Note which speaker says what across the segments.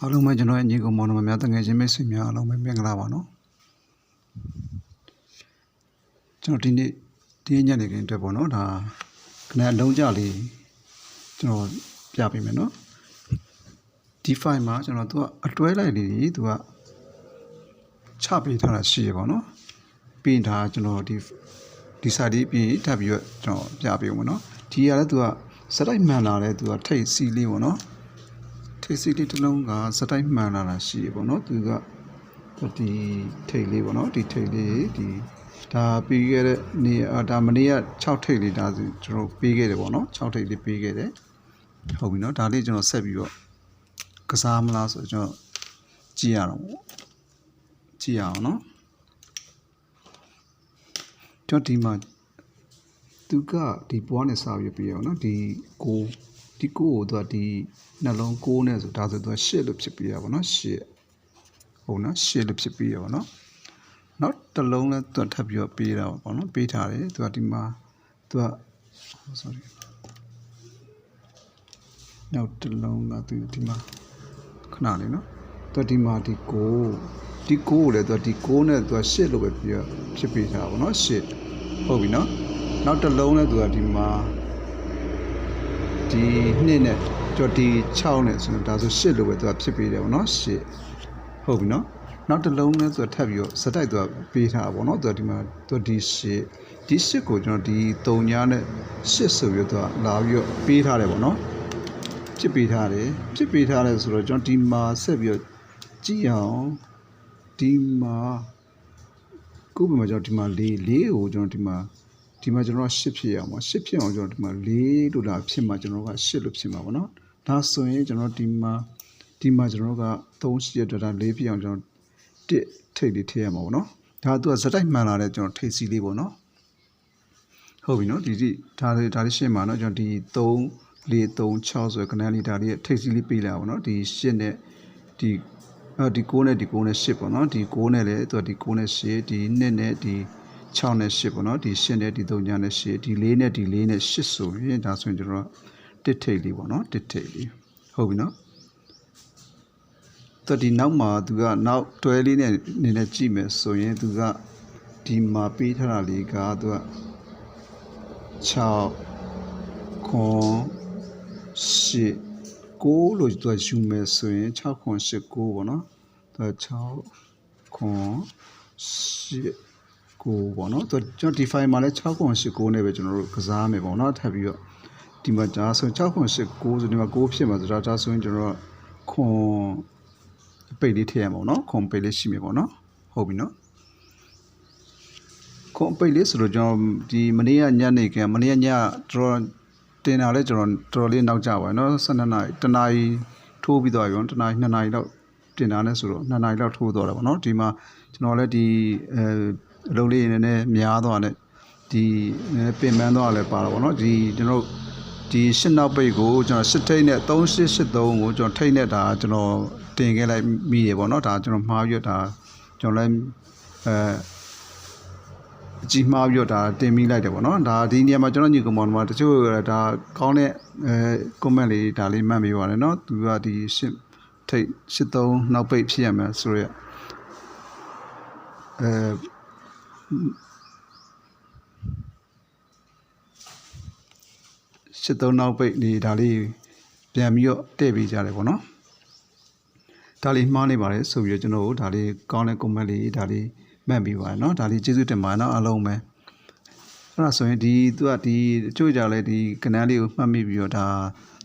Speaker 1: အားလုံးပဲကျွန်တော်ညီကောင်မောင်နှမများတငယ်ချင်းမိတ်ဆွေများအားလုံးပဲမင်္ဂလာပါနော်ကျွန်တော်ဒီနေ့ညနေခင်းအတွက်ပေါ့နော်ဒါခဏအလုံးကြလေးကျွန်တော်ပြပေးမယ်နော်ဒီ file မှာကျွန်တော်သူကအတွဲလိုက်လေးသူကချပေးထားတာရှိရပါနော်ပြီးရင်ဒါကျွန်တော်ဒီစာလေးပြီးထပ်ပြီးတော့ကျွန်တော်ပြပေးဦးမယ်နော်ဒီကလည်းသူကစတိုက်မှန်လာတယ်သူကထိတ်စီလေးပေါ့နော်ထိတ်စီလေးတစ်လုံးကစတိုက်မှန်လာတာရှိရပေါ့နော်သူကဒီထိတ်လေးပေါ့နော်ဒီထိတ်လေးဒီဒါပြီးခဲ့တဲ့နေ့ဒါမနေ့က6ထိတ်လေးဒါဆိုကျွန်တော်ပေးခဲ့တယ်ပေါ့နော်6ထိတ်လေးပေးခဲ့တယ်ဟုတ်ပြီနော်ဒါလေးကျွန်တော်ဆက်ပြီးတော့ကစားမလားဆိုတော့ကျွန်တော်ကြည့်ရအောင်ပေါ့ကြည့်ရအောင်နော်ကျွန်တော်ဒီမှာသူကဒီပွားနဲ့စာပြပြရအောင်နော်ဒီကိုကိုသူကဒီနှလုံး6နဲ့ဆိုဒါဆိုသူက8လို့ဖြစ်ပြရပါတော့8ဟုတ်နော်8လို့ဖြစ်ပြရပါတော့နောက်တစ်လုံးလဲသူထပ်ပြီးတော့ပေးတာပေါ့နော်ပေးထားတယ်သူကဒီမှာသူက sorry နောက်တစ်လုံးကသူဒီမှာခဏလေးနော်သူဒီမှာဒီကိုလဲသူဒီ6နဲ့သူက8လို့ပဲဖြစ်ပေးထားပါပေါ့နော်8ဟုတ်ပြီနော်နောက်တစ်လုံးလဲသူကဒီမှာဒီ2နဲ့ကြော်ဒီ6နဲ့ဆိုတော့ဒါဆို8လို့ပဲသူကဖြစ်ပေးတယ်ပေါ့နော်8ဟုတ်ပြီနော်နောက်တစ်လုံးလဲဆိုတော့ထပ်ပြီးတော့စတိုက်သူကပေးထားပါပေါ့နော်သူကဒီမှာသူဒီ8ကိုကျွန်တော်ဒီ3ညာနဲ့8ဆိုပြီးတော့သူကလာပြီးတော့ပေးထားတယ်ပေါ့နော်ဖြစ်ပေးထားတယ်ဆိုတော့ကျွန်တော်ဒီမှာဆက်ပြီးတော့ကြည့်အောင်ဒီမှာကိုယ်ပဲကျွန်တော်ဒီမှာ4ကိုကျွန်တော်ဒီမှာကျွန်တော်8ဖြစ်ရအောင်8ဖြစ်အောင်ကျွန်တော်ဒီမှာ4လို့လာဖြစ်မှာကျွန်တော်က8လို့ဖြစ်မှာပေါ့နော်ဒါဆိုရင်ကျွန်တော်ဒီမှာကျွန်တော်က3ရှိရတော့ဒါ4ဖြစ်အောင်ကျွန်တော်1ထိပ်လေးထည့်ရမှာပေါ့နော်ဒါသူကစတိုက်မှန်လာတဲ့ကျွန်တော်ထိပ်စီလေးပေါ့နော်ဟုတ်ပြီနော်ဒါလေးရှင်းပါနော်ကျွန်တော်ဒီ3 4 3 6ဆိုရယ်ခဏလေးဒါလေးထိပ်စီလေးပေးလိုက်အောင်နော်ဒီ8နဲ့ဒီ9နဲ့8ပေါ့နော်ဒီ9နဲ့လည်းသူကဒီ9နဲ့8ဒီ2နဲ့ဒီ6နဲ့8ပေါ့နော်ဒီ8နဲ့ဒီ3ညာနဲ့8ဒီ4နဲ့ဒီ4နဲ့8ဆိုရင်ဒါဆိုရင်ကျွန်တော်တစ်ထိပ်လေးပေါ့နော်တစ်ထိပ်လေးဟုတ်ပြီနော်သူဒီနောက်မှာသူကနောက်တွဲလေးနဲ့နေနဲ့ကြည့်မယ်ဆိုရင်သူကဒီမှာပေးထားတာလေးကသူက6ခွန်8 9လို့သူကယူမယ်ဆိုရင်6ခွန်8 9ပေါ့နော်သူက6ခွန်8 9ပေါ့နော်ကျွန်တော်ဒီ file မှာလည်း6ခွန်8 9နဲ့ပဲကျွန်တော်တို့ကစားမယ်ပေါ့နော်ထပ်ပြီးတော့ဒီမှာဒါဆို6ခွန်8 9ဆိုဒီမှာ9ဖြစ်မှာဆိုတော့ဒါဆိုရင်ကျွန်တော်ခွန်ပိတ်လေးထည့်ရမှာပေါ့နော်ခွန်ပိတ်လေးရှိမယ်ပေါ့နော်ဟုတ်ပြီနော်ခွန်ပိတ်လေးဆိုတော့ကျွန်တော်ဒီမနေ့ကညနေခင်းမနေ့ကညတော်တင်တာလဲကျွန်တော်တော်လေးနောက်ကျပါနော်12နာရီ1နာရီထိုးပြီးသွားပြီပေါ့1နာရီ2နာရီလောက်တင်တာနဲ့ဆိုတော့2နာရီလောက်ထိုးသွားတာပေါ့နော်ဒီမှာကျွန်တော်လည်းဒီအလုပ်လေးနည်းနည်းများသွားတယ်ဒီပင်ပန်းသွားလဲပါတော့ဗောနော်ဒီကျွန်တော်ဒီ8နောက်ပိတ်ကိုကျွန်တော်8ထိပ်နဲ့3883ကိုကျွန်တော်ထိပ်နဲ့ဒါကျွန်တော်တင်ခဲ့လိုက်မိရဗောနော်ဒါကျွန်တော်မှားပြီးတော့ဒါကျွန်တော်လည်းအကြီးမှားပြီးတော့ဒါတင်မိလိုက်တယ်ဗောနော်ဒါဒီနေရာမှာကျွန်တော်ညီကောင်မောင်တို့တချို့ဒါကောင်းတဲ့comment လေးဒါလေးမှတ်မိပါတယ်နော်သူကဒီ8ထိပ်83နောက်ပိတ်ဖြစ်ရမယ်ဆိုရ83နောက်ပိတ်နေဒါလေးပြန်ပြီးတော့တည့်ပေးကြတယ်ပေါ့နော်ဒါလေးမှားနေပါတယ်ဆိုပြီးတော့ကျွန်တော်တို့ဒါလေးကောင်းတဲ့ comment လေးဒါလေးမှတ်ပြီးပါတယ်နော်ဒါလေးကျေးဇူးတင်ပါတယ်နော်အားလုံးပဲအဲ့ဒါဆိုရင်သူကဒီအချို့ကြလဲဒီကနန်းလေးကိုမှတ်မိပြီးတော့ဒါ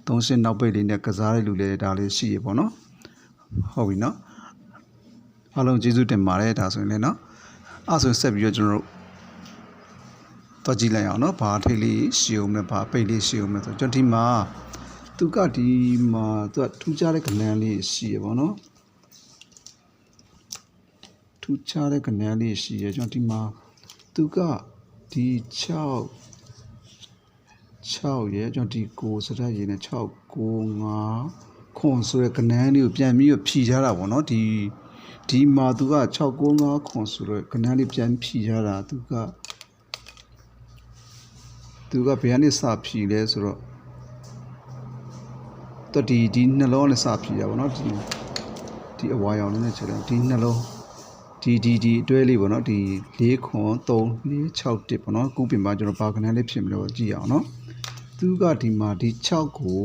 Speaker 1: 38နောက်ပိတ်လေးနဲ့ကစားတဲ့လူလေးဒါလေးရှိရပေါ့နော်ဟုတ်ပြီနော်အားလုံးကျေးဇူးတင်ပါတယ်ဒါဆိုရင်လည်းနော်အဲ့ဆိုဆက်ပြီးတော့ကျွန်တော်တို့သွားကြည့်လိုက်အောင်နော်ဘာထိတ်လေးရှီအောင်လဲဘာပိတ်လေးရှီအောင်လဲဆိုကျွန်တော်ဒီမှာသူကဒီမှာသူကထူးခြားတဲ့ကဏ္ဍလေးရှိရပါတော့ထူးခြားတဲ့ကဏ္ဍလေးရှိရကျွန်တော်ဒီမှာသူကဒီ6ရဲ့ကျွန်တော်ဒီ9စတဲ့ရင်းနဲ့6 9 5ခွန်ဆိုတဲ့ကဏ္ဍလေးကိုပြန်ပြီးတော့ဖြီထားတာပေါ့နော်ဒီမှာသူက6 9 5ခွန်ဆိုတော့ကဏ္ဍလေးပြန်ဖြီထားတာသူကဘယ်ကနေစဖြီလဲဆိုတော့ဒီနှလုံးနဲ့စဖြီတာပေါ့နော်ဒီ ဒီအဝါရောင်လေးနဲ့ချက်လိုက်ဒီနှလုံးဒီအတွဲလေးပေါ့နော်ဒီ4ခွန်3 4 6 1ပေါ့နော်ခုပြင်မှာကျွန်တော်ဘာကဏ္ဍလေးဖြစ်မလို့ကြည့်အောင်နော်သူကဒီမှာဒီ6ကို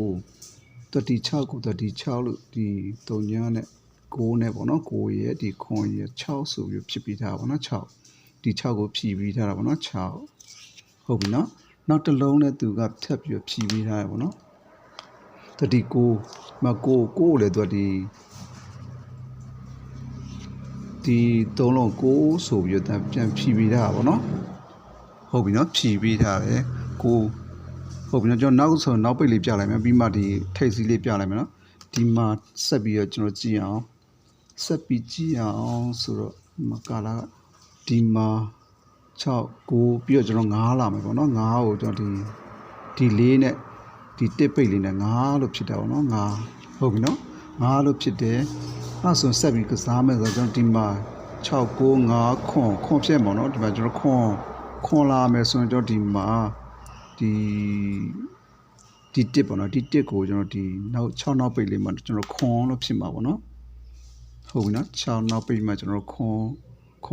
Speaker 1: ဒီ6ကိုဒီ6လို့ဒီ3ညနဲ့9နဲ့ပေါ့နော်9ရဲ့ဒီခွန်ရဲ့6ဆိုပြီးဖြစ်ပြီးသားပေါ့နော်6ဒီ6ကိုဖြည့်ပြီးထားတာပေါ့နော်6ဟုတ်ပြီနော်နောက်တစ်လုံးနဲ့သူကဖြတ်ပြီးဖြည့်ပြီးထားတယ်ပေါ့နော်ဒီ9မ9လည်းသူကဒီ3လုံး9ဆိုပြီးတော့ပြန်ဖြည့်ပြီးထားတာပေါ့နော်ဟုတ်ပြီနော်ဖြည့်ပြီးထားတယ်9ဟုတ်ပြီနော်ကျွန်တော်နောက်ပိတ်လေးပြလိုက်မယ်ပြီးမှဒီထိပ်စီးလေးပြလိုက်မယ်နော်ဒီမှာဆက်ပြီးတော့ကျွန်တော်ကြည့်အောင်ဆက်ပြီးကြည့်အောင်ဆိုတော့ကာလာဒီမှာ6 9ပြီးတော့ကျွန်တော်9လာမယ်ပေါ့နော်9ကိုကျွန်တော်ဒီ4နဲ့ဒီတစ်ပိတ်လေးနဲ့9လို့ဖြစ်တာပေါ့နော်9ဟုတ်ပြီနော်9လို့ဖြစ်တယ်အဲ့ဆိုဆက်ပြီးကစားမယ်ဆိုတော့ကျွန်တော်ဒီမှာ6 9 5ခွန်ဖြစ်မှာနော်ဒီမှာကျွန်တော်ခွန်လာမယ်ဆိုရင်ကျွန်တော်ဒီမှာဒီတစ်ပေါ့နော်ဒီတစ်ကိုကျွန်တော်ဒီနောက်6နောက်ပိတ်လေးမှာကျွန်တော်ခွန်လို့ဖြစ်မှာပေါ့နော်ဟုတ်ပြီနော်6နောက်ပိတ်မှာကျွန်တော်ခွ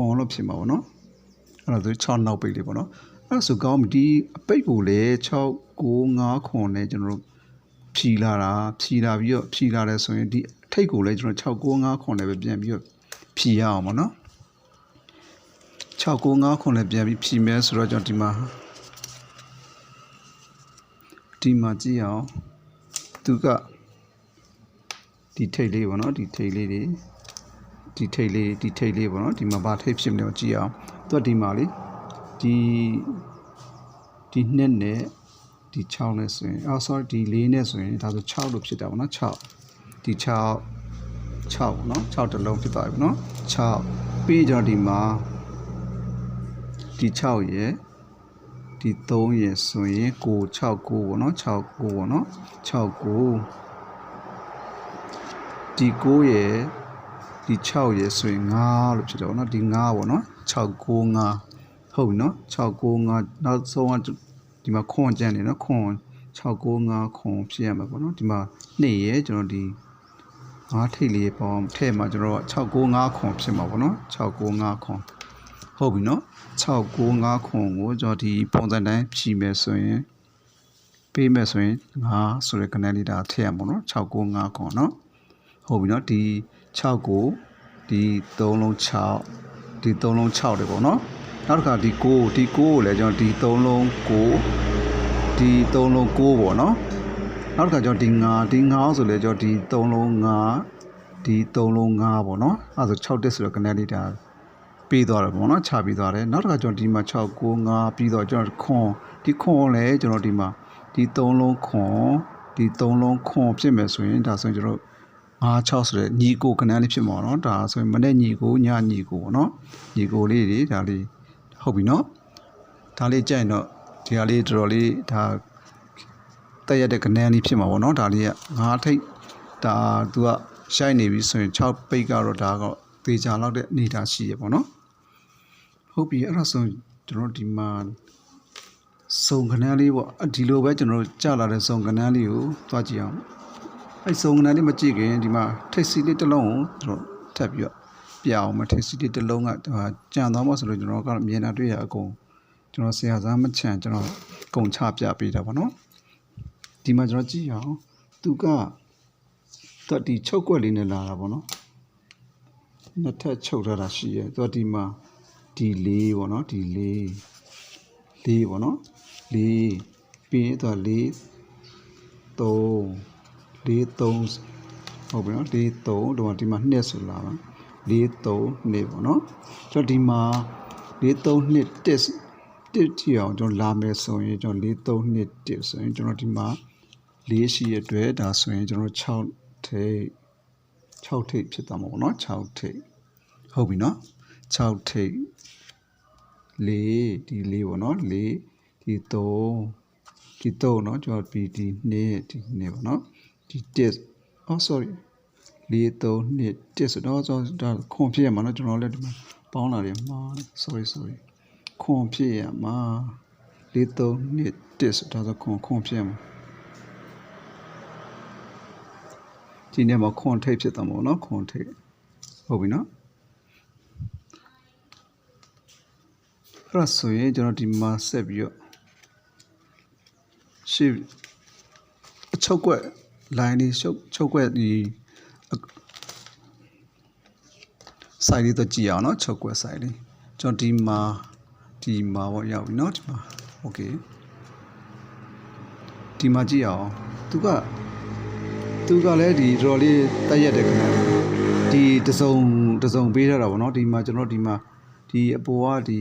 Speaker 1: န်လို့ဖြစ်မှာပေါ့နော်အဲ့ဒါဆို6နောက်ပိတ်လေးပေါ့နော်အဲ့ဒါဆိုကောင်းပြီဒီအပိတ်ကိုလည်း6 9 5ခွန်နဲ့ကျွန်တော်ဖြီလာပြီးတော့ဖြီလာတယ်ဆိုရင်ဒီထိတ်ကိုလည်းကျွန်တော်6 9 5ခွန်နဲ့ပဲပြန်ပြီးတော့ဖြီရအောင်ပေါ့နော်6 9 5ခွန်နဲ့ပြန်ပြီးဖြီမယ်ဆိုတော့ကျွန်တော်ဒီမှာကြည့်အောင်သူကဒီထိတ်လေးပေါ့နော်ဒီထိတ်လေးပေါ့နော်ဒီမှာဘာထိတ်ဖြစ်မလဲကြည့်အောင်သူကဒီမှာလေဒီနှစ်နဲ့ဒီ6နဲ့ဆိုရင်sorry ဒီ4နဲ့ဆိုရင်ဒါဆို6လို့ဖြစ်တာပေါ့နော်6ဒီ6ပေါ့နော်6တလုံးဖြစ်သွားပြီပေါ့နော်6ပြီးကြတော့ဒီမှာဒီ6ရဲ့ဒီ3ရဲ့ဆိုရင်9 6 9ပေါ့နော်6 9ပေါ့နော်6 9ဒီ9ရဲ့ဒီ6ရဲ့ဆိုရင်5လို့ဖြစ်တယ်ပေါ့နော်ဒီ5ပေါ့နော်6 9 5ဟုတ်ပြီနော်6 9 5နောက်ဆုံးကဒီမှာခွန်ကျန်နေနော်ခွန်6 9 5ခွန်ဖြစ်ရမှာပေါ့နော်ဒီမှာ2ရဲ့ကျွန်တော်ဒီ5ထိပ်လေးပေါင်းထဲမှာကျွန်တော်6 9 5ခွန်ဖြစ်မှာပေါ့နော်6 9 5ခွန်ဟုတ်ပြီနော်6 9 5ခွန်ကိုကျွန်တော်ဒီပုံစံတိုင်းဖြည့်မယ်ဆိုရင်ပေးမယ်ဆိုရင်5ဆိုတဲ့ကဏ္ဍလေးဒါထည့်ရမှာပေါ့နော်6 9 5ခွန်နော်ဟုတ်ပြီနော်ဒီ6ကိုဒီ3လုံး6ဒီ3လုံး6တယ်ပေါ့နော်နောက်တစ်ခါဒီ9ကိုလည်းကျွန်တော်ဒီ3လုံး9ဒီ3လုံး9ပေါ့နော်နောက်တစ်ခါကျွန်တော်ဒီ9ဆိုလည်းကျွန်တော်ဒီ3လုံး9ဒီ3လုံး9ပေါ့နော်အဲဆို6တက်ဆိုတော့ကဏ္ဍလေးဒါပေးသွားတယ်ပေါ့နော်ချပြီးသွားတယ်နောက်တစ်ခါကျွန်တော်ဒီမှာ6 9 5ပြီးတော့ကျွန်တော်ခွန်လည်းကျွန်တော်ဒီမှာဒီ3လုံးခွန်ဒီ3လုံးခွန်ဖြစ်မယ်ဆိုရင်ဒါဆိုရင်ကျွန်တော်5 6ဆိုတဲ့ညီကိုကဏ္ဍလေးဖြစ်မှာเนาะဒါဆိုရင်မနေ့ညီကိုညညီကိုပေါ့เนาะညီကိုလေးတွေဒါလေးဟုတ်ပြီเนาะဒါလေးကြိုက်တော့ဒီဟာလေးတော်တော်လေးဒါတက်ရတဲ့ကဏ္ဍလေးဖြစ်မှာပေါ့เนาะဒါလေးက5ထိပ်ဒါသူကရှိုက်နေပြီဆိုရင်6ပိတ်ကတော့ဒါကသေချာလောက်တဲ့အနေထားရှိရပေါ့เนาะဟုတ်ပြီအဲ့ဒါဆိုကျွန်တော်ဒီမှာစုံကဏ္ဍလေးပေါ့ဒီလိုပဲကျွန်တော်ကြာလာတဲ့စုံကဏ္ဍလေးကိုသွားကြည့်အောင်အဲ့စုံကဏ္ဍလေးမကြည့်ခင်ဒီမှာထိပ်စီလေးတစ်လုံးကိုကျွန်တော်ထပ်ပြီးတော့ပြအောင်မထိပ်စီလေးတစ်လုံးကကြံသွားမှဆိုလို့ကျွန်တော်ကအမြင်နဲ့တွေ့ရအကုန်ကျွန်တော်ဆရာစားမချန်ကျွန်တော်ကုန်ချပြပေးတာပေါ့နော်ဒီမှာကျွန်တော်ကြည့်အောင်သူကဒီချုပ်ကွက်လေးနဲ့လာတာပေါ့နော်နှစ်ထပ်ချုပ်ထားတာရှိရဲသူကဒီမှာဒီ4ပေါ့နော်ဒီ4ပေါ့နော်4ပြီးရင်သူက4 3 ဟုတ်ပြီနော်4 3တော့ဒီမှာ2ဆိုလာပါ4 3 2ပေါ့နော်ကျွန်တော်ဒီမှာ4 3 2 1ထီအောင်ကျွန်တော်လာမယ်ဆိုရင်ကျွန်တော်4 3 2 1ဆိုရင်ကျွန်တော်ဒီမှာ4ရှိရတဲ့ဒါဆိုရင်ကျွန်တော်6ထိပ်ဖြစ်သွားမှာပေါ့နော်6ထိပ်ဟုတ်ပြီနော်6ထိပ်4ဒီ4ပေါ့နော်4ဒီ3เนาะကျွန်တော်ဒီ2ပေါ့နော်ဒီ1 sorry 4 3 2 1ဆိုတော့ဒါခွန်ဖြစ်ရမှာเนาะကျွန်တော်လည်းဒီမှာပေါင်းလာတယ်မှာ sorry ခွန်ဖြစ်ရမှာ4 3 2 1ဆိုတော့ခွန်ဖြစ်ရမှာဒီနေ့မှာခွန်ထိပ်ဖြစ်သွားမှာเนาะခွန်ထိပ် ဟုတ်ပြီနော်အဲ့ဒါဆိုရင်ကျွန်တော်ဒီမှာဆက်ပြီးတော့ရှေ့အချုပ်ကွက် line လေးချုပ်ကွက်ဒီ site လေးတော့ကြည့်အောင်နော်ချုပ်ကွက် site လေးကျွန်တော်ဒီမှာပေါ့ရောက်ပြီနော်ဒီမှာ okay ဒီမှာကြည့်အောင်သူကလည်းဒီတော်လေးတက်ရက်တယ်ခင်ဗျာဒီတစုံပေးထားတာပေါ့နော်ဒီမှာကျွန်တော်ဒီမှာဒီအပေါ်ကဒီ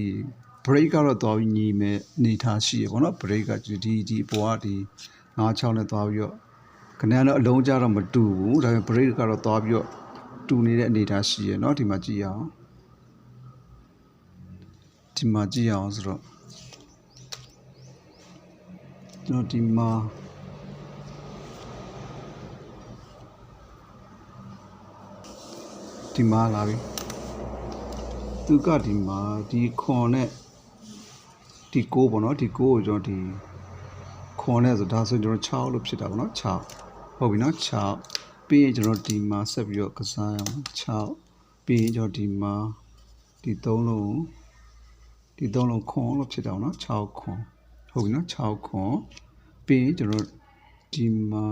Speaker 1: break ကတော့သွားပြီးညီမယ်အနေထားရှိရပေါ့နော် break ကဒီအပေါ်ကဒီ9-6နဲ့သွားပြီးတော့ခဏတော့အလုံးကြတော့မတူဘူးဒါပေမဲ့ break ကတော့သွားပြီးတော့တူနေတဲ့အနေထားရှိရเนาะဒီမှာကြည့်ရအောင်ဆိုတော့ကျွန်တော်ဒီမှာလာပြီသူကဒီမှာဒီခွန်နဲ့ဒီ6ပေါ့နော်ဒီ6ကိုကျွန်တော်ဒီခွန်နဲ့ဆိုဒါဆိုကျွန်တော်6လို့ဖြစ်တာပေါ့နော်6ဟုတ်ပြီနော်6ပြီးရင်ကျွန်တော်ဒီမှာဆက်ပြီးတော့ကစားရအောင်6ပြီးရင်ကျွန်တော်ဒီမှာဒီ3လုံးခွန်လို့ဖြစ်တာပေါ့နော်6ခွန်ဟုတ်ပြီနော်6ခွန်ပြီးရင်ကျွန်တော်ဒီမှာ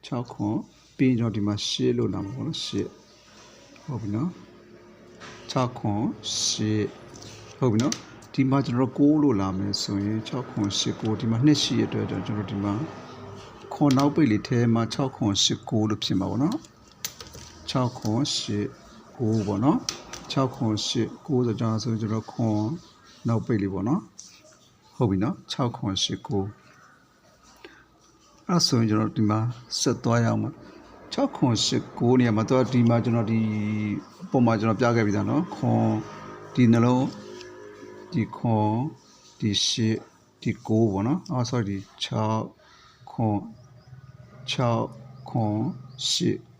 Speaker 1: 6ခွန်ပြီးရင်ကျွန်တော်ဒီမှာ8လို့လာမှာပေါ့နော်8ဟုတ်ပြီနော်6ခွန်8ဟုတ်ပြီနော်ဒီမှာကျွန်တော်9လို့လာမယ်ဆိုရင်6ခွန်8 9ဒီမှာ2ရှိရတဲ့အတွက်ကျွန်တော်ဒီမှာခွန်နောက်ပိတ်လေးထဲမှာ6ခွန်8 9လို့ဖြစ်မှာပေါ့နော်6ခွန်8 9ပေါ့နော်6ခွန်8 9ဆိုကျွန်တော်ခွန်နောက်ပိတ်လေးပေါ့နော်ဟုတ်ပြီနော်6ခွန်8 9အဲ့ဆိုရင်ကျွန်တော်ဒီမှာဆက်သွားရအောင်ပါ6ခွန်8 9နေရာမှာတော့ဒီမှာကျွန်တော်ဒီပုံမှာကျွန်တော်ပြခဲ့ပြီးသားเนาะခွန်ဒီနှလုံးဒီခွန်ဒီ8ဒီ9ပေါ့เนาะsorry ဒီ6ခွန်8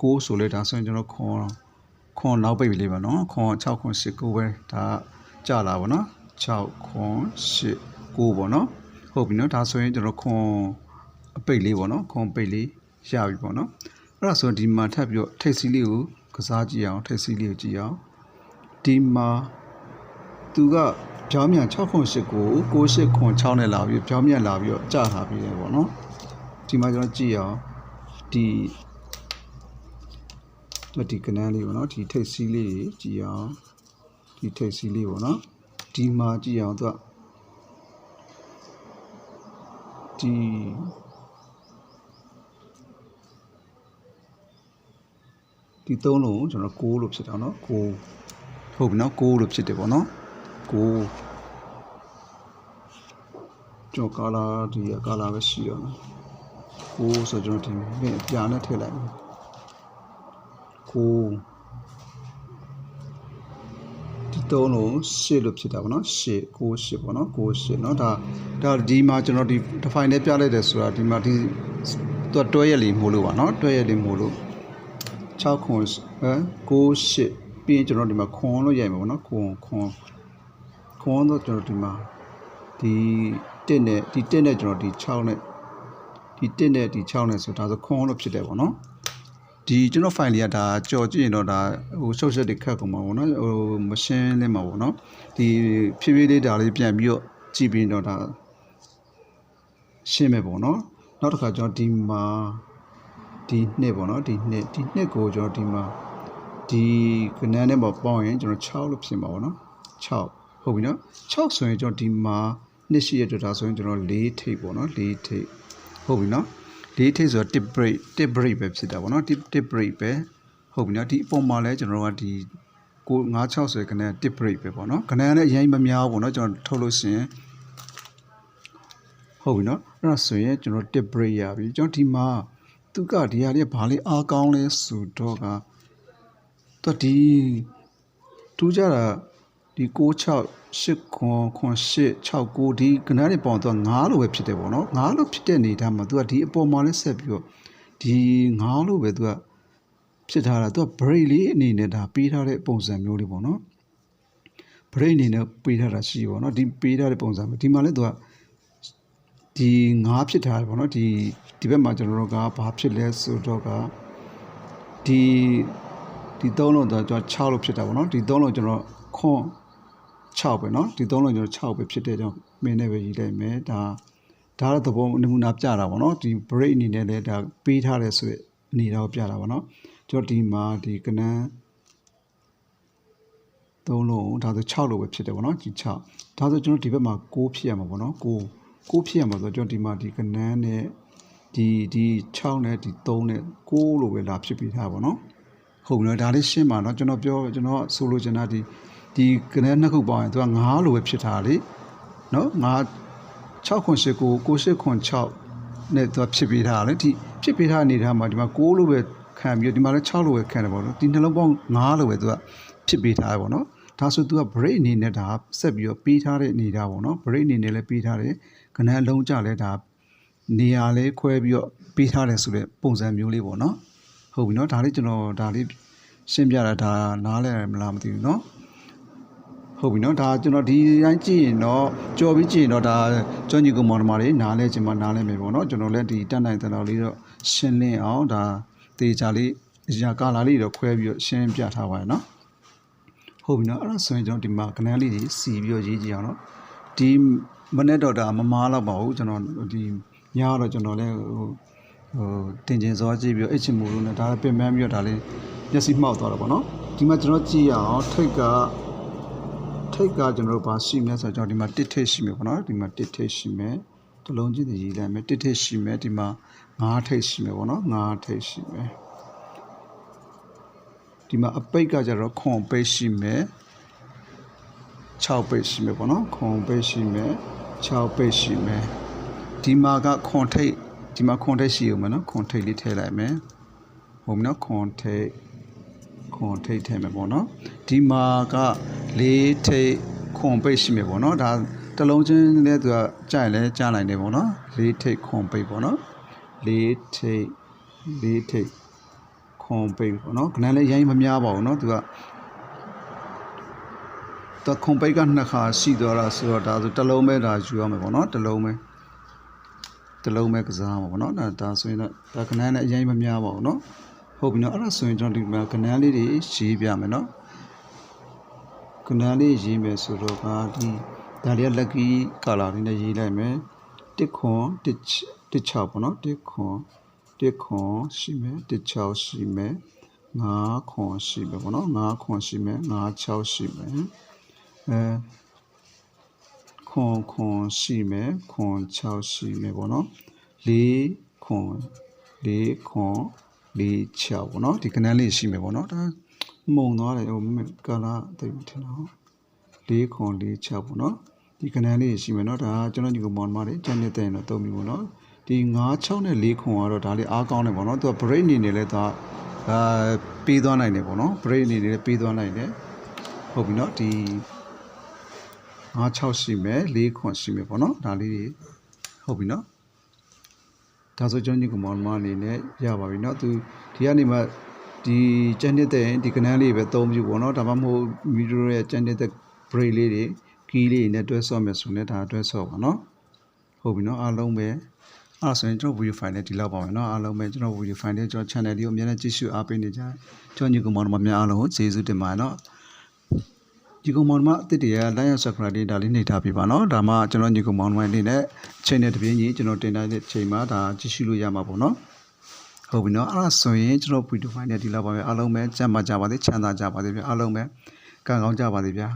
Speaker 1: 9ဆိုလဲဒါဆိုရင်ကျွန်တော်ခွန်နောက်ပိတ်လေးပါเนาะခွန်6ခွန်8 9ပဲဒါကြလာပါเนาะ6ခွန်8 9ပေါ့เนาะဟုတ်ပြီเนาะဒါဆိုရင်ကျွန်တော်ခွန်အပိတ်လေးပေါ့เนาะခွန်ပိတ်လေးရပြီပေါ့เนาะအဲ့ဒါဆိုဒီမှာထပ်ပြီးတော့ထိပ်စီးလေးကိုကစားကြည့်အောင်ထိပ်စီးလေးကိုကြည့်အောင်ဒီမှာသူကပြောင်းမြန်6ခွန်8ကို98ခွန်6နဲ့လာပြီးပြောင်းမြန်လာပြီးတော့ကြာထားပြီးတယ်ပေါ့နော်ဒီမှာကျွန်တော်ကြည့်အောင်ဒီကနန်းလေးပေါ့နော်ဒီထိပ်စီးလေးကြည့်အောင်ဒီထိပ်စီးလေးပေါ့နော်ဒီမှာကြည့်အောင်သူကဒီ3လုံးကျွန်တော်6လို့ဖြစ်တာเนาะ6ဟုတ်ပြီเนาะ6လို့ဖြစ်တယ်ပေါ့เนาะ6ကျွန်တော်ကာလာပဲရှိတော့6ဆိုကျွန်တော်ဒီအပြာနဲ့ထည့်လိုက်မယ်6ဒီ3လုံး8လို့ဖြစ်တာပေါ့เนาะ8 98ပေါ့เนาะ98เนาะဒါဒီမှာကျွန်တော်ဒီ define နဲ့ပြလိုက်တယ်ဆိုတာဒီမှာဒီသူကတွဲရလေးမို့လို့ပါเนาะတွဲရလေးမို့လို့6ခွန်98ပြီးရင်ကျွန်တော်ဒီမှာခွန်လို့ရိုက်မှာပေါ့နော်ခွန်တော့ကျွန်တော်ဒီမှာဒီ1နဲ့ကျွန်တော်ဒီ6နဲ့ဒီ1နဲ့ဒီ6နဲ့ဆိုဒါဆိုခွန်လို့ဖြစ်တယ်ပေါ့နော်ဒီကျွန်တော် file လေးကဒါကြော်ကြည့်ရင်တော့ဒါဟို social တွေခက်ကုန်မှာပေါ့နော်ဟိုမရှင်းလင်းမှာပေါ့နော်ဒီဖြည်းဖြည်းလေးဒါလေးပြန်ပြီးတော့ကြည့်ပြီးတော့ဒါရှင်းမယ်ပေါ့နော်နောက်တစ်ခါကျွန်တော်ဒီမှာဒီနှစ်ပေါ့နော်ဒီနှစ်ကိုကျွန်တော်ဒီမှာဒီကနန်းထဲမှာပေါင်းရင်ကျွန်တော်6လို့ဖြစ်မှာပေါ့နော်6ဟုတ်ပြီနော်6ဆိုရင်ကျွန်တော်ဒီမှာနှစ်ရှိရတဲ့ဒါဆိုရင်ကျွန်တော်4ထိပ်ပေါ့နော်4ထိပ်ဟုတ်ပြီနော်4ထိပ်ဆိုတော့ tip break ပဲဖြစ်တာပေါ့နော် tip break ပဲဟုတ်ပြီနော်ဒီအပေါ်မှာလဲကျွန်တော်ကဒီ956ဆိုရင်ကနန်း tip break ပဲပေါ့နော်ကနန်းနဲ့အရင်မများဘူးပေါ့နော်ကျွန်တော်ထုတ်လို့ရှိရင်ဟုတ်ပြီနော်အဲ့ဒါဆိုရင်ကျွန်တော် tip break ရပြီကျွန်တော်ဒီမှာသူကဒီဟာလေးဘာလေးအားကောင်းလဲဆိုတော့ကသူဒီထူးကြတာဒီ96 8ခွန်8 69ဒီကနန်းတွေပေါင်းတော့9လို့ပဲဖြစ်တယ်ပေါ့နော်9လို့ဖြစ်တဲ့အနေထားမှာသူကဒီအပေါ်မှာလဲဆက်ပြီးတော့ဒီ9လို့ပဲသူကဖြစ်ထားတာသူက break လေးအနေနဲ့ဒါပေးထားတဲ့ပုံစံမျိုးလေးပေါ့နော် break အနေနဲ့ပေးထားတာရှိပေါ့နော်ဒီပေးထားတဲ့ပုံစံမျိုးဒီမှာလဲသူကဒီ9ဖြစ်ထားတယ်ပေါ့နော်ဒီဘက်မှာကျွန်တော်တို့ကဘာဖြစ်လဲဆိုတော့ကဒီ ဒီ3လုံးတော့ကျွန်တော်6လို့ဖြစ်တာပေါ့နော်ဒီ3လုံးကျွန်တော်ခွန်6ပဲနော်ဒီ3လုံးကျွန်တော်6ပဲဖြစ်တဲ့ကြောင့်မင်းနဲ့ပဲရေးလိုက်မယ်ဒါတော့သဘောနမူနာပြတာပေါ့နော်ဒီ break အနေနဲ့လည်းဒါပေးထားတယ်ဆိုရအနေတော့ပြတာပေါ့နော်ကျွန်တော်ဒီမှာဒီကနန်း3လုံးဒါဆို6လို့ပဲဖြစ်တယ်ပေါ့နော်ဒီ6ဒါဆိုကျွန်တော်ဒီဘက်မှာ6ဖြစ်ရမှာပေါ့နော်6ဖြစ်ရမှာဆိုတော့ကျွန်တော်ဒီမှာဒီကနန်းနဲ့ဒီ6နဲ့ဒီ3နဲ့6လို့ပဲလာဖြစ်ပြီးထားပါတော့ဟုတ်ပြီနော်ဒါလေးရှင်းပါနော်ကျွန်တော်ဆိုလိုချင်တာဒီကနန်းနှစ်ခုပေါင်းရင်သူက9လို့ပဲဖြစ်ထားလေနော်9 6ခွန်8 9 8ခွန်6နဲ့သူကဖြစ်ပြီးထားလေဒီဖြစ်ပြီးထားအနေထားမှာဒီမှာ6လို့ပဲခံပြီးဒီမှာလည်း6လို့ပဲခံတယ်ပေါ့နော်ဒီနှလုံးပေါင်း9လို့ပဲသူကဖြစ်ပြီးထားတယ်ပေါ့နော်ဒါဆိုသူက break အနေနဲ့ဒါဆက်ပြီးတော့ပေးထားတဲ့အနေထားပေါ့နော် break အနေနဲ့လည်းပေးထားတယ်ကနန်းအလုံးကြလည်းဒါနေရာလေးခွဲပြီးတော့ပေးထားတယ်ဆိုတဲ့ပုံစံမျိုးလေးပေါ့နော်ဟုတ်ပြီနော်ဒါလေးကျွန်တော်ဒါလေးရှင်းပြတာဒါနားလည်မလားမသိဘူးနော်ဟုတ်ပြီနော်ဒါကျွန်တော်ဒီတိုင်းကြည့်ရင်တော့ကြော်ပြီးကြည့်ရင်တော့ဒါကျွမ်းညီကောင်မောင်နှမတွေနားလဲချင်မှနားလဲမယ်ပေါ့နော်ကျွန်တော်လည်းဒီတက်နိုင်တဲ့လောက်လေးတော့ရှင်းလင်းအောင်ဒါတေချာလေးရာကာလာလေးတော့ခွဲပြီးတော့ရှင်းပြထားပါရနော်ဟုတ်ပြီနော်အဲ့ဒါဆိုရင်ကျွန်တော်ဒီမှာကနန်းလေးကြီးစီပြီးတော့ရေးကြည့်အောင်နော်ဒီမနေ့တော့ဒါမမားတော့ပါဘူးကျွန်တော်ဒီညတော့ကျွန်တော်လည်းတင်ကျင်စောကြည့်ပြီးတော့အချင်မူလို့နဲ့ဒါလည်းပြင်ပန်းပြီးတော့ဒါလေးမျက်စိမှောက်သွားတော့ပေါ့နော်ဒီမှာကျွန်တော်ကြည့်ရအောင်ထိတ်ကကျွန်တော်တို့ဘာရှိမလဲဆိုတော့ကျွန်တော်ဒီမှာတစ်ထိတ်ရှိမယ်ပေါ့နော်ဒီမှာတစ်ထိတ်ရှိမယ်တလုံးချင်းရေးလိုက်မယ်တစ်ထိတ်ရှိမယ်ဒီမှာ9ထိတ်ရှိမယ်ပေါ့နော်9ထိတ်ရှိမယ်ဒီမှာအပိတ်ကကျတော့ခွန်ပိတ်ရှိမယ်6ပိတ်ရှိမယ်ပေါ့နော်ခွန်ပိတ်ရှိမယ်6ပိတ်ရှိမယ်ဒီမှာကခွန်ထိတ်ဒီမှာခွန်ထိတ်ရှိဦးမယ်နော်ခွန်ထိတ်လေးထည့်လိုက်မယ်ဟုတ်ပြီနော်ခွန်ထိတ်ထည့်မယ်ပေါ့နော်ဒီမှာက4ထိတ်ခွန်ပိတ်ရှိမယ်ပေါ့နော်ဒါတလုံးချင်းလည်းသူကကြိုက်လဲကြားနိုင်တယ်ပေါ့နော်4ထိတ်ခွန်ပိတ်ပေါ့နော်4ထိတ်ခွန်ပိတ်ပေါ့နော်ခဏလေးရိုင်းမများပါဘူးနော်သူကခွန်ပိတ်က2ခါရှိသွားတာဆိုတော့ဒါဆိုတလုံးပဲဒါယူရမယ်ပေါ့နော်တလုံးပဲကစားမှာပေါ့နော်ဒါဆိုရင်တော့ဒါခဏနဲ့အရင်မများပါဘူးနော်ဟုတ်ပြီနော်အဲ့ဒါဆိုရင်ကျွန်တော်ဒီမှာခဏလေးတွေရေးပြမယ်နော်ခဏလေးရေးမယ်ဆိုတော့ဒါလေးက lucky color လေးနဲ့ရေးလိုက်မယ်1ခွန်1 6ပေါ့နော်1ခွန်ရှိမယ်1 6ရှိမယ်5ခွန်ရှိမယ်ပေါ့နော်5ခွန်ရှိမယ်5 6ရှိမယ်ခွန်ရှိမယ်ခွန်6ရှိမယ်ပေါ့နော်4ခွန်4 6ပေါ့နော်ဒီကနန်းလေးရှိမယ်ပေါ့နော်ဒါမှုံသွားတယ်ဟိုကာလာတိတ်ထင်တော့4ခွန်4 6ပေါ့နော်ဒီကနန်းလေးရှိမယ်နော်ဒါကျွန်တော်ညီကောင်မောင်မတွေကျန်နေတဲ့ရင်တော့သုံးပြီပေါ့နော်ဒီ9 6နဲ့4ခွန်ကတော့ဒါလေးအားကောင်းတယ်ပေါ့နော်သူက break အနေနဲ့လည်းဒါပေးသွားနိုင်တယ်ပေါ့နော် break အနေနဲ့လည်းပေးသွားနိုင်တယ်ဟုတ်ပြီနော်ဒီ9 6ရှိမယ်4ခွန်ရှိမယ်ပေါ့နော်ဒါလေးတွေဟုတ်ပြီနော်ဒါဆိုကျွန်တော်ညီကောင်မောင်မအနေနဲ့ရပါပြီနော်သူဒီကနေမှဒီကျန်တဲ့ဒီကနန်းလေးပဲသုံးပြပေါ့နော်ဒါမှမဟုတ်မီဒီယိုရဲ့ကျန်တဲ့ break လေးတွေ key လေးနဲ့တွဲဆော့မယ်ဆိုရင်ဒါတွဲဆော့ပါနော်ဟုတ်ပြီနော်အားလုံးပဲအဲ့ဆိုရင်ကျွန်တော် video file နဲ့ဒီလောက်ပါမယ်နော်အားလုံးပဲကျွန်တော် video file နဲ့ကျွန်တော် channel လေးကိုအများနဲ့ကြည့်ရှုအားပေးနေကြကျွန်တော်ညီကောင်မောင်မများအားလုံးကိုကျေးဇူးတင်ပါတယ်နော်ညီကောင်မောင်မအစ်စ်တွေက like and subscribe လေးဒါလေးနှိပ်ထားပြပါနော်ဒါမှကျွန်တော်ညီကောင်မောင်မအနေနဲ့ချိန်နဲ့တပြင်းကြီးကျွန်တော်တင်ထားတဲ့ချိန်မှာဒါကြည့်ရှုလို့ရမှာပေါ့နော်ဟုတ်ပြီနော်အဲ့ဒါဆိုရင်ကျွန်တော် video file နဲ့ဒီလောက်ပါပဲအားလုံးပဲကြမ်းပါကြပါစေချမ်းသာကြပါစေဗျအားလုံးပဲကံကောင်းကြပါစေဗျာ